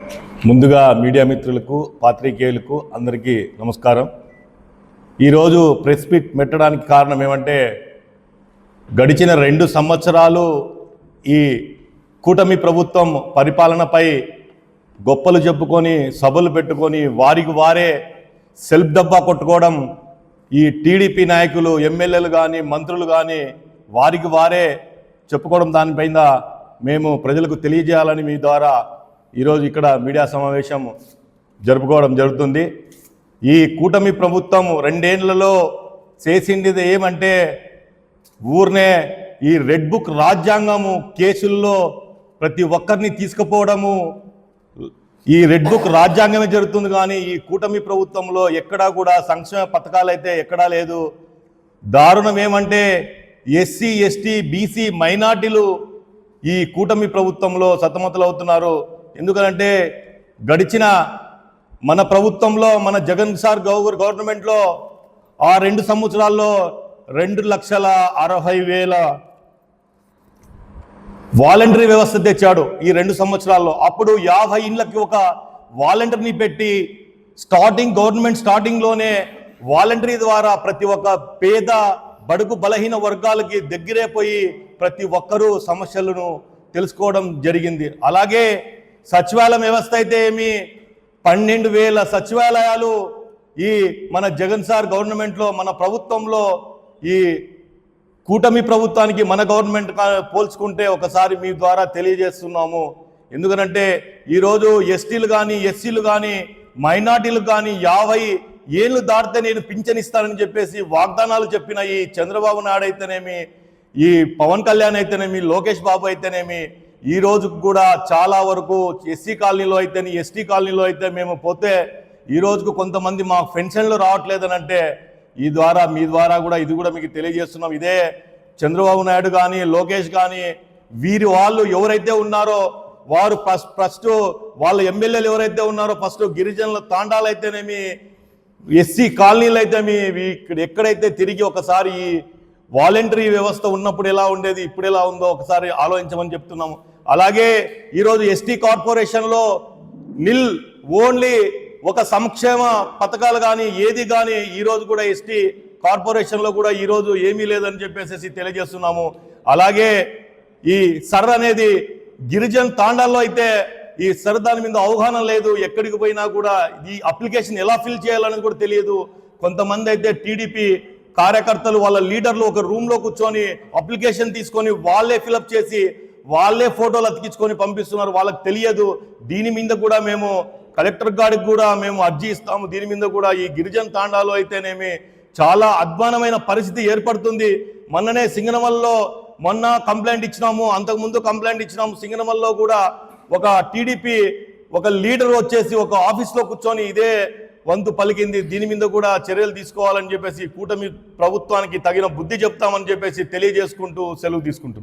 ముందుగా మీడియా మిత్రులకు పాత్రికేయులకు అందరికీ నమస్కారం. ఈరోజు ప్రెస్ మీట్ పెట్టడానికి కారణం ఏమంటే గడిచిన 2 సంవత్సరాలు ఈ కూటమి ప్రభుత్వం పరిపాలనపై గొప్పలు చెప్పుకొని సభలు పెట్టుకొని వారికి వారే సెల్ఫ్ డబ్బా కొట్టుకోవడం, ఈ టీడీపీ నాయకులు ఎమ్మెల్యేలు కానీ మంత్రులు కానీ వారికి వారే చెప్పుకోవడం, దానిపైన మేము ప్రజలకు తెలియజేయాలని మీ ద్వారా ఈరోజు ఇక్కడ మీడియా సమావేశం జరుపుకోవడం జరుగుతుంది. ఈ కూటమి ప్రభుత్వం 2 ఏళ్లలో చేసింది ఏమంటే ఊరినే ఈ రెడ్ బుక్ రాజ్యాంగము కేసుల్లో ప్రతి ఒక్కరిని తీసుకుపోవడము, ఈ రెడ్ బుక్ రాజ్యాంగమే జరుగుతుంది. కానీ ఈ కూటమి ప్రభుత్వంలో ఎక్కడా కూడా సంక్షేమ పథకాలు అయితే ఎక్కడా లేదు. దారుణం ఏమంటే ఎస్సీ ఎస్టీ బీసీ మైనార్టీలు ఈ కూటమి ప్రభుత్వంలో సతమతలవుతున్నారు. ఎందుకంటే గడిచిన మన ప్రభుత్వంలో మన జగన్ సార్ గవర్నమెంట్లో ఆ 2 సంవత్సరాల్లో 2,60,000 వాలంటరీ వ్యవస్థ తెచ్చాడు. ఈ 2 సంవత్సరాల్లో అప్పుడు 50 ఇండ్లకి ఒక వాలంటరీని పెట్టి గవర్నమెంట్ స్టార్టింగ్లోనే వాలంటరీ ద్వారా ప్రతి ఒక్క పేద బడుగు బలహీన వర్గాలకి దగ్గరే పోయి ప్రతి ఒక్కరూ సమస్యలను తెలుసుకోవడం జరిగింది. అలాగే సచివాలయం వ్యవస్థ అయితే ఏమి 12,000 సచివాలయాలు ఈ మన జగన్ సార్ గవర్నమెంట్లో మన ప్రభుత్వంలో ఈ కూటమి ప్రభుత్వానికి మన గవర్నమెంట్ పోల్చుకుంటే ఒకసారి మీ ద్వారా తెలియజేస్తున్నాము. ఎందుకంటే ఈరోజు ఎస్టీలు కానీ ఎస్సీలు కానీ మైనార్టీలు కానీ 50 ఏళ్ళు దాటితే నేను పింఛన్ ఇస్తానని చెప్పేసి వాగ్దానాలు చెప్పిన ఈ చంద్రబాబు నాయుడు అయితేనేమి, ఈ పవన్ కళ్యాణ్ అయితేనేమి, లోకేష్ బాబు అయితేనేమి, ఈ రోజు కూడా చాలా వరకు ఎస్సీ కాలనీలో అయితే ఎస్టీ కాలనీలో అయితే మేము పోతే ఈ రోజుకు కొంతమంది మా పెన్షన్లు రావట్లేదని అంటే ఈ ద్వారా మీ ద్వారా కూడా ఇది కూడా మీకు తెలియజేస్తున్నాం. ఇదే చంద్రబాబు నాయుడు కానీ లోకేష్ కానీ వీరి వాళ్ళు ఎవరైతే ఉన్నారో వారు ఫస్ట్ వాళ్ళ ఎమ్మెల్యేలు ఎవరైతే ఉన్నారో ఫస్ట్ గిరిజనుల తాండాలు అయితేనేమి ఎస్సీ కాలనీలు అయితేమి ఇక్కడ ఎక్కడైతే తిరిగి ఒకసారి ఈ వాలంటరీ వ్యవస్థ ఉన్నప్పుడు ఎలా ఉండేది ఇప్పుడు ఎలా ఉందో ఒకసారి ఆలోచించమని చెప్తున్నాము. అలాగే ఈరోజు ఎస్టీ కార్పొరేషన్లో ఓన్లీ ఒక సంక్షేమ పథకాలు కానీ ఏది కానీ ఈరోజు కూడా ఎస్టీ కార్పొరేషన్లో కూడా ఈరోజు ఏమీ లేదని చెప్పేసి తెలియజేస్తున్నాము. అలాగే ఈ సర్ అనేది గిరిజన తాండాల్లో అయితే ఈ సర్ దాని మీద అవగాహన లేదు. ఎక్కడికి పోయినా కూడా ఈ అప్లికేషన్ ఎలా ఫిల్ చేయాలనేది కూడా తెలియదు. కొంతమంది అయితే టీడీపీ కార్యకర్తలు వాళ్ళ లీడర్లు ఒక రూమ్లో కూర్చొని అప్లికేషన్ తీసుకొని వాళ్ళే ఫిలప్ చేసి వాళ్ళే ఫోటోలు అతికించుకొని పంపిస్తున్నారు, వాళ్ళకి తెలియదు. దీని మీద కూడా మేము కలెక్టర్ గారికి కూడా మేము అర్జీ ఇస్తాము. దీని మీద కూడా ఈ గిరిజన తాండాలో అయితేనేమి చాలా అధ్వానమైన పరిస్థితి ఏర్పడుతుంది. మొన్ననే సింగనమల్లో కంప్లైంట్ ఇచ్చినాము, అంతకుముందు కంప్లైంట్ ఇచ్చినాము. సింగనమల్లో కూడా ఒక టీడీపీ ఒక లీడర్ వచ్చేసి ఒక ఆఫీస్లో కూర్చొని ఇదే వంతు పలికింది. దీని మీద కూడా చర్యలు తీసుకోవాలని చెప్పేసి కూటమి ప్రభుత్వానికి తగిన బుద్ధి చెప్తామని చెప్పేసి తెలియజేసుకుంటూ సెలవు తీసుకుంటున్నాం.